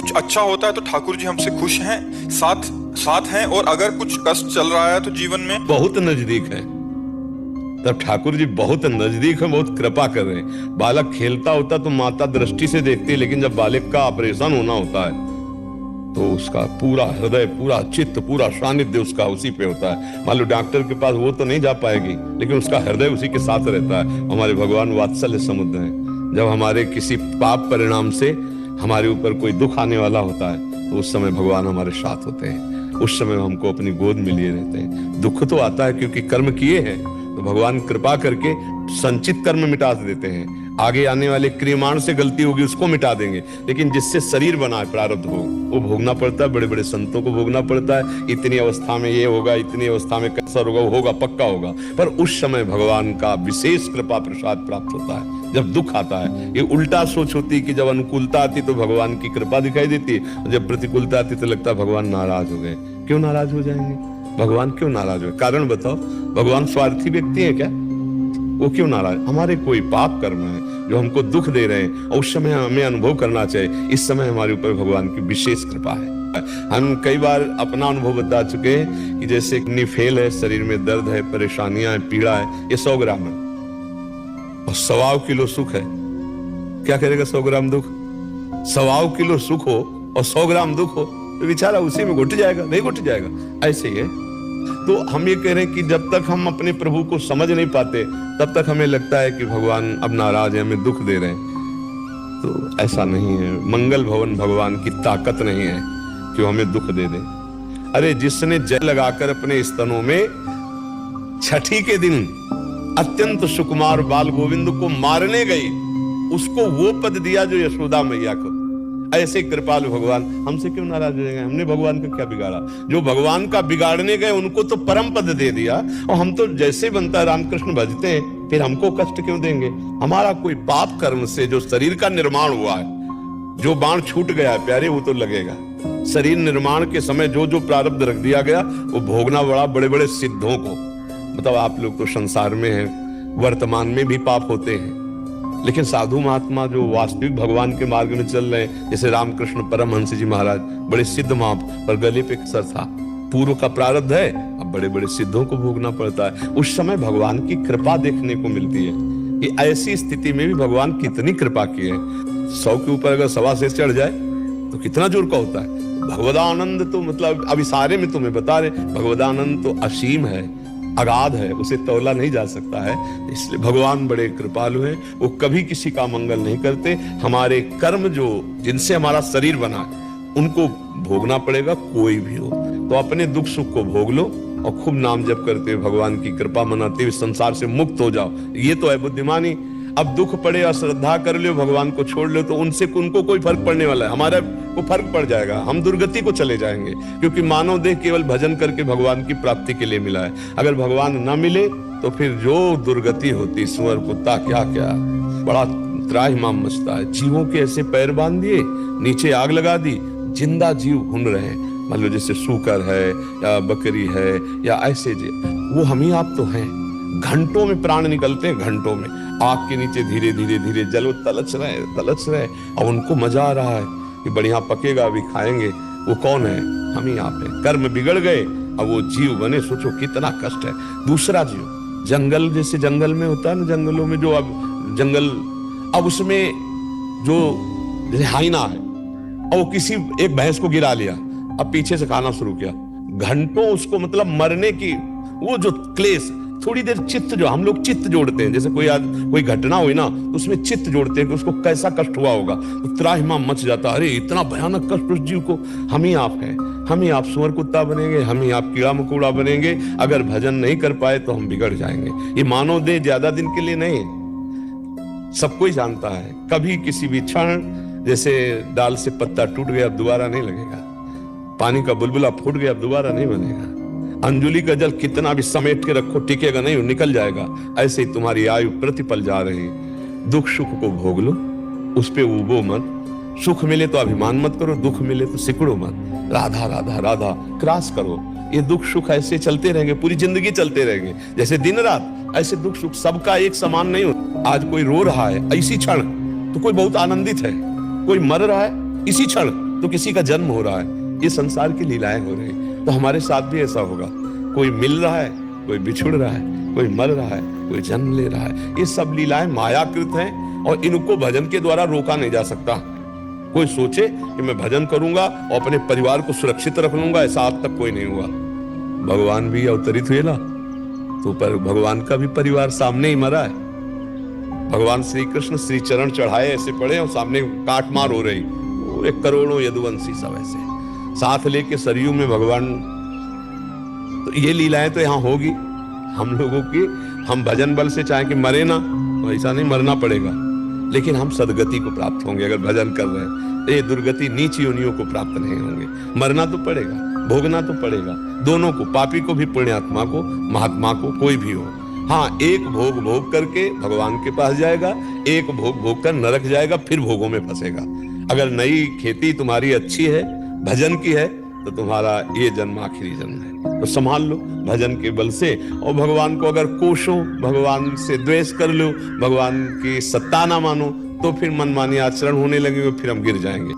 कुछ अच्छा होता है तो ठाकुर जी हमसे खुश हैं, साथ साथ हैं, और अगर कुछ कष्ट चल रहा है तो जीवन में बहुत नजदीक है। तब ठाकुर जी बहुत नजदीक है, बहुत कृपा कर रहे हैं। बालक खेलता होता तो माता दृष्टि से देखती है, लेकिन जब बालक का ऑपरेशन होना होता है तो उसका पूरा हृदय, पूरा चित्त, पूरा सानिध्य उसका उसी पे होता है। मान लो डॉक्टर के पास वो तो नहीं जा पाएगी, लेकिन उसका हृदय उसी के साथ रहता है। हमारे भगवान वात्सल्य समुद्र हैं। जब हमारे किसी पाप परिणाम से हमारे ऊपर कोई दुख आने वाला होता है तो उस समय भगवान हमारे साथ होते हैं। उस समय हमको अपनी गोद में लिए रहते हैं। दुख तो आता है क्योंकि कर्म किए हैं, तो भगवान कृपा करके संचित कर्म मिटा देते हैं। आगे आने वाले क्रियमाण से गलती होगी उसको मिटा देंगे, लेकिन जिससे शरीर बना है प्रारब्ध हो वो भोगना पड़ता है। बड़े बड़े संतों को भोगना पड़ता है। इतनी अवस्था में ये होगा, इतनी अवस्था में कैंसर होगा, वो होगा, पक्का होगा। पर उस समय भगवान का विशेष कृपा प्रसाद प्राप्त होता है जब दुख आता है। ये उल्टा सोच होती है कि जब अनुकूलता आती तो भगवान की कृपा दिखाई देती है, जब प्रतिकूलता आती तो लगता है भगवान नाराज हो गए। क्यों नाराज हो जाएंगे? भगवान क्यों नाराज हो? कारण बताओ। भगवान स्वार्थी व्यक्ति है क्या? वो क्यों नाराज? हमारे कोई पाप कर्म है जो हमको दुख दे रहे हैं और उस समय हमें अनुभव करना चाहिए। इस समय हमारे ऊपर भगवान की विशेष कृपा है। हम कई बार अपना अनुभव बता चुके हैं कि जैसे किडनी फेल है, शरीर में दर्द है, परेशानियां है, पीड़ा है, ये 100 ग्राम है और 125 किलो सुख है। क्या करेगा 100 ग्राम दुख? 125 किलो सुख हो और 100 ग्राम दुख हो तो बेचारा उसी में घुट जाएगा, नहीं घुट जाएगा? ऐसे ही है। तो हम ये कह रहे हैं कि जब तक हम अपने प्रभु को समझ नहीं पाते तब तक हमें लगता है कि भगवान अब नाराज है, हमें दुख दे रहे हैं। तो ऐसा नहीं है। मंगल भवन भगवान की ताकत नहीं है कि वो हमें दुख दे दे। अरे जिसने जल लगाकर अपने स्तनों में छठी के दिन अत्यंत सुकुमार बाल गोविंद को मारने गई, उसको वो पद दिया जो यशोदा मैया को। ऐसे कृपालु भगवान हमसे क्यों नाराज हो जाएंगे? हमने भगवान का क्या बिगाड़ा? जो भगवान का बिगाड़ने गए उनको तो परम पद दे दिया, और हम तो जैसे बनता है रामकृष्ण भजते हैं, फिर हमको कष्ट क्यों देंगे? हमारा कोई पाप कर्म से जो शरीर का निर्माण हुआ है, जो बाण छूट गया है प्यारे, वो तो लगेगा। शरीर निर्माण के समय जो जो प्रारब्ध रख दिया गया वो भोगना बड़ा बड़े बड़े सिद्धों को। मतलब आप लोग तो संसार में हैं, वर्तमान में भी पाप होते हैं, लेकिन साधु महात्मा जो वास्तविक भगवान के मार्ग में चल रहे हैं, जैसे रामकृष्ण परमहंस जी महाराज, बड़े सिद्ध महाप, पर गले पे सर था। पूर्व का प्रारब्ध है, अब बड़े बड़े सिद्धों को भोगना पड़ता है। उस समय भगवान की कृपा देखने को मिलती है कि ऐसी स्थिति में भी भगवान कितनी कृपा की है। 100 के ऊपर अगर 1.25 से चढ़ जाए तो कितना जोर का होता है। भगवदानंद तो मतलब अभी सारे में तुम्हें बता रहे, भगवदानंद तो असीम है, अगाध है, उसे तौला नहीं जा सकता है। इसलिए भगवान बड़े कृपालु हैं। वो कभी किसी का मंगल नहीं करते। हमारे कर्म जो जिनसे हमारा शरीर बना है उनको भोगना पड़ेगा, कोई भी हो। तो अपने दुख सुख को भोग लो और खूब नाम जप करते हुए भगवान की कृपा मनाते हुए संसार से मुक्त हो जाओ। ये तो है बुद्धिमानी। अब दुख पड़े और श्रद्धा कर लो, भगवान को छोड़ लो, तो उनसे उनको कोई फर्क पड़ने वाला है? हमारा को फर्क पड़ जाएगा, हम दुर्गति को चले जाएंगे। क्योंकि मानव देह केवल भजन करके भगवान की प्राप्ति के लिए मिला है। अगर भगवान न मिले तो फिर जो दुर्गति होती, सुअर कुत्ता क्या क्या, बड़ा त्राहिमाम मचता है। जीवों के ऐसे पैर बांध दिए, नीचे आग लगा दी, जिंदा जीव घूम रहे हैं। मान लो जैसे सूकर है या बकरी है या ऐसे जीव, वो हम ही आप तो हैं। घंटों में प्राण निकलते हैं, घंटों में। आग के नीचे धीरे धीरे धीरे जल तलच रहे, और उनको मजा आ रहा है कि बढ़िया पकेगा, अभी खाएंगे। वो कौन है? हम ही आप हैं। कर्म बिगड़ गए, अब वो जीव बने, सोचो कितना कष्ट है। दूसरा जीव जंगल, जैसे जंगल में होता है ना, जंगलों में जो अब जंगल, अब उसमें जो जैसे हाइना है और वो किसी एक भैंस को गिरा लिया, अब पीछे से खाना शुरू किया। घंटों उसको मतलब मरने की वो जो क्लेश, थोड़ी देर चित्त, जो हम लोग चित्त जोड़ते हैं, जैसे कोई घटना हुई ना तो उसमें चित्त जोड़ते हैं कि उसको कैसा कष्ट हुआ होगा, तो त्राहिमाम मच जाता। अरे इतना भयानक कष्ट उस जीव को। हम ही आप हैं, हम ही आप सुअर कुत्ता बनेंगे, हम ही आप कीड़ा मकोड़ा बनेंगे। अगर भजन नहीं कर पाए तो हम बिगड़ जाएंगे। ये मानव देह ज्यादा दिन के लिए नहीं है, सब कोई जानता है। कभी किसी भी क्षण, जैसे डाल से पत्ता टूट गया अब दोबारा नहीं लगेगा, पानी का बुलबुला फूट गया अब दोबारा नहीं बनेगा, अंजुली का जल कितना भी समेट के रखो टिकेगा नहीं, निकल जाएगा। ऐसे ही तुम्हारी आयु प्रतिपल जा रही है। दुख सुख को भोग लो, उस पे उबो मत। सुख मिले तो अभिमान मत करो, दुख मिले तो सिकुड़ो मत। राधा राधा राधा क्रॉस करो। ये दुख सुख ऐसे चलते रहेंगे, पूरी जिंदगी चलते रहेंगे। जैसे दिन रात ऐसे दुख सुख सबका एक समान नहीं होता। आज कोई रो रहा है इसी क्षण तो कोई बहुत आनंदित है, कोई मर रहा है इसी क्षण तो किसी का जन्म हो रहा है, ये संसार की लीलाएं हो रही हैं। तो हमारे साथ भी ऐसा होगा, कोई मिल रहा है, कोई बिछुड़ रहा है, कोई मर रहा है, कोई जन्म ले रहा है। ये सब लीलाएं मायाकृत हैं और इनको भजन के द्वारा रोका नहीं जा सकता। कोई सोचे कि मैं भजन करूंगा और अपने परिवार को सुरक्षित रख लूंगा, ऐसा आज तक कोई नहीं हुआ। भगवान भी अवतरित हुए ना, तो पर भगवान का भी परिवार सामने ही मरा है। भगवान श्री कृष्ण श्री चरण चढ़ाए ऐसे पड़े और सामने काट मार हो रही, पूरे करोड़ों यदुवंशी सब ऐसे साथ लेके सरयू में भगवान। तो ये लीलाएं तो यहाँ होगी हम लोगों की। हम भजन बल से चाहे कि मरे ना, तो ऐसा नहीं, मरना पड़ेगा, लेकिन हम सदगति को प्राप्त होंगे। अगर भजन कर रहे हैं तो ये दुर्गति नीच योनियों को प्राप्त नहीं होंगे। मरना तो पड़ेगा, भोगना तो पड़ेगा, दोनों को, पापी को भी, पुण्यात्मा को, महात्मा को, कोई भी हो। हाँ, एक भोग भोग करके भगवान के पास जाएगा, एक भोग भोग कर नरक जाएगा, फिर भोगों में फंसेगा। अगर नई खेती तुम्हारी अच्छी है, भजन की है, तो तुम्हारा ये जन्म आखिरी जन्म है। तो संभाल लो भजन के बल से। और भगवान को अगर कोसो, भगवान से द्वेष कर लो, भगवान की सत्ता ना मानो, तो फिर मनमानी आचरण होने लगेगा, फिर हम गिर जाएंगे।